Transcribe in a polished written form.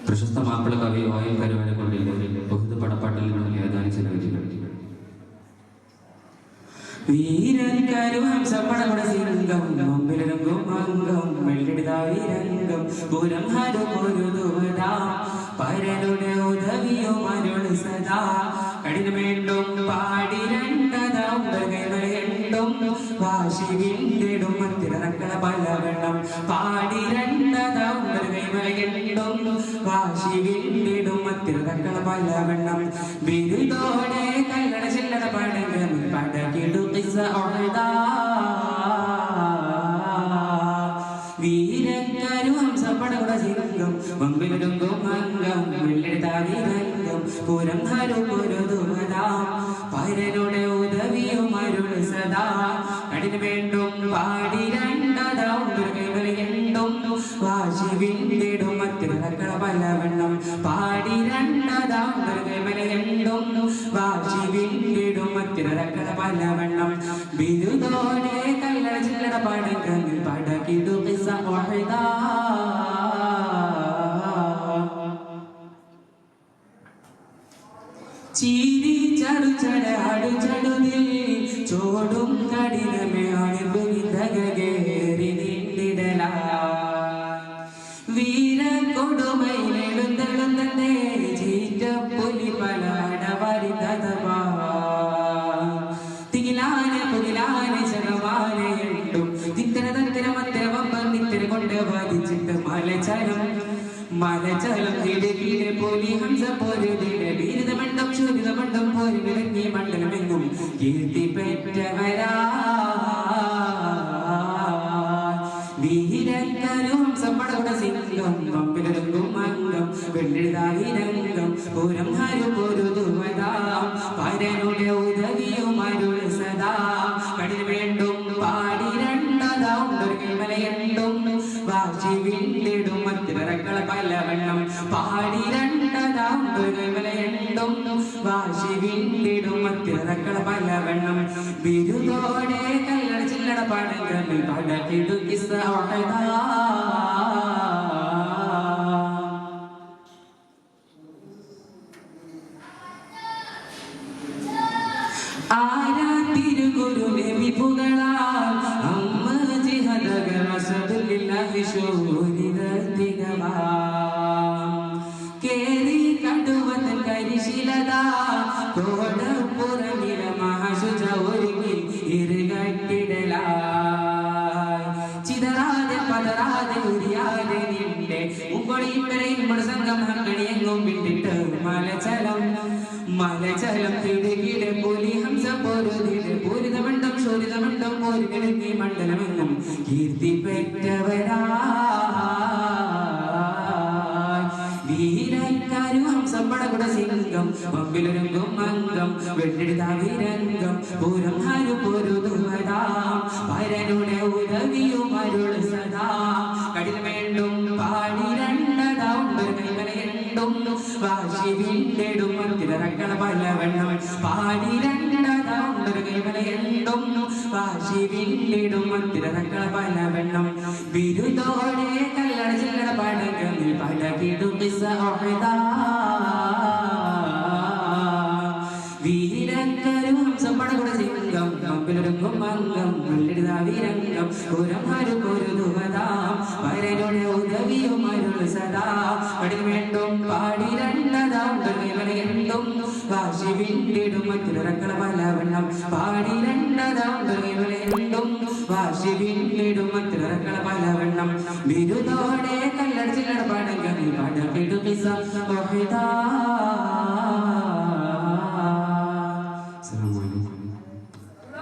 പ്രശസ്ത മാപ്പിള കവി OM കരുവാരക്കുണ്ടിൽ ബഹുദ് പടപ്പാട്ടിൽ നിന്നും ഏതാനും ചില വരികൾ. വീരൻ കരുഹംസപ്പടപട സിംഗം മുമ്പിലിറങ്ങും അംഗം വെള്ളിടുതാ വീരംഗം പുരം ഹരുപൊരുതുവതാ പരനുടെ ഉദവിയും അരുൾ സദാ കഠിനമേണ്ടും പാടി രണ്ടതാം മൃഗമേണ്ടും വാശി വീണ്ടിടും മത്തിറക്കള പലവണ്ണം പാടി രണ്ടതാം മൃഗമേണ്ടും വാശി വീണ്ടിടും മത്തിറക്കള പലവണ്ണം ബിരുദോടെ കല്ലട ചില്ലട പടകം പടകിടും വീരങ്കരുഹംസപ്പടകുട സിംഗം മമ്പിലൊരുങ്കും അംഗം വെള്ളിത്താവിരംഗം പുരം ഹരുപൊരുതുവതാം പരനുടെ ഉദവിയും അരുൾ സദാ കഠിന വേണ്ടും പാടി രണ്ടതാം ദുർഗവലയുണ്ടും വാശി വീണ്ടിടും മത്തിറക്കള പലവണ്ണം പാടി രണ്ടതാം ദുർഗവലയുണ്ടും വാശി വീണ്ടിടും മത്തിറക്കള പലവണ്ണം ബിരുദോടെ കല്ലട ചില്ലട പടകങ്ങൾ പടകിടും ചീരി ചടു ചടാടു ചടുതിൽ ചോടും കഠിനമേ അണിപുരിതകേറി നീണ്ടിടല വീര കൊടുമയിലെഴുന്തളുന്നേ ചീറ്റപ്പൊലി പലാടവരി തതവാ തികിലാനെ പുകിലാനെ ചലവാനെ എണ്ടും തിത്തര തത്തര മത്തര വമ്പം നിത്തര കൊണ്ട് വാദിച്ചിട്ട് മലചലം ഇടകീടെ പോലി ഹംസ പോരുതിടെ വീരതമണ്ഡം ശൂരിതമണ്ഡം പോരി വിളങ്ങി മണ്ഡലമെങ്ങും കീർത്തി പെറ്റവരാ വീരങ്കരുഹംസപ്പടകുട സിംഗം പമ്പിലൊരുങ്കും അംഗം വെള്ളിതായിരംഗം പുരം ഹരുപൊരുതുവതാം പരനുടെ ഉദവിയും അരുൾ സദാ കഠിന വേണ്ടും പാടി രണ്ടതാം ദുർഗമലയുണ്ടും വാശി വീണ്ടിടും മത്തിറക്കള പലവണ്ണം പാടി രണ്ടതാം ദുർഗമലയുണ്ടും വാശി വീണ്ടിടും മത്തിറക്കള പലവണ്ണം ബിരുദോടെ കല്ലട ചില്ലട പടകങ്ങൾ പടകിടു ആരാ തിരുഗുരുവെ വിപുകളാൽ അമ്മ ജിഹദഗമസദുലില്ലാഹി ശൂരിതത്തിഗമാ കേറി കടുവതൻ കരിശിലതാ കോടപ്പുറമില മഹാശുച ഒരുങ്ങി ഇരുകട്ടിടലായി ചിതറാതെ പതറാതെ ഉരിയാതെ നിന്റെ മുമ്പൊളിയും വരെയും സംഘം ഹങ്കണിയെങ്ങും വിട്ടിട്ട് മലചലം തിടുകിടെ പോലി ഹംസ പോരുതിടെ പൂരിതമണ്ഡം ശോരിതമണ്ഡം പോരി കിടങ്ങി മണ്ഡലമെങ്ങും കീർത്തി പെറ്റവരാ വീരങ്കരുഹംസപ്പടകുട സിംഗം പമ്പിലൊരുങ്കും അംഗം വെള്ളിടുതാവിരംഗം പുരം ഹരുപൊരുതുവതാം പരനുടെ ഉദവിയും അരുൾ സദാ കഠിന വേണ്ടും പാടി രണ്ടതാം ദുർഗമലയുണ്ടും വാശി വീണ്ടിടും മത്തിറക്കള പലവണ്ണം പാടി രണ്ടതാം ദുർഗമലയുണ്ടും വാശി വീണ്ടിടും മത്തിറക്കള പലവണ്ണം ബിരുദോടെ കല്ലട ചില്ലട പടകങ്ങൾ പടകിടും വീരങ്കരുഹംസപ്പടകുട സിംഗം പമ്പിലൊരുങ്കും അംഗം വെള്ളിടുതാവിരംഗം പുരം ഹരുപൊരുതുവതാം പരനുടെ ഉദവിയും അരുൾ സദാ കഠിന വേണ്ടും പാടി രണ്ടതാം ദുർഗമലയുണ്ടും വാശി വീണ്ടിടും മത്തിറക്കള പലവണ്ണം പാടി രണ്ടതാം ദുർഗമലയുണ്ടും വാശി വീണ്ടിടും മത്തിറക്കള പലവണ്ണം ബിരുദോടെ കല്ലട ചില്ലട പടകങ്ങൾ പടകിടും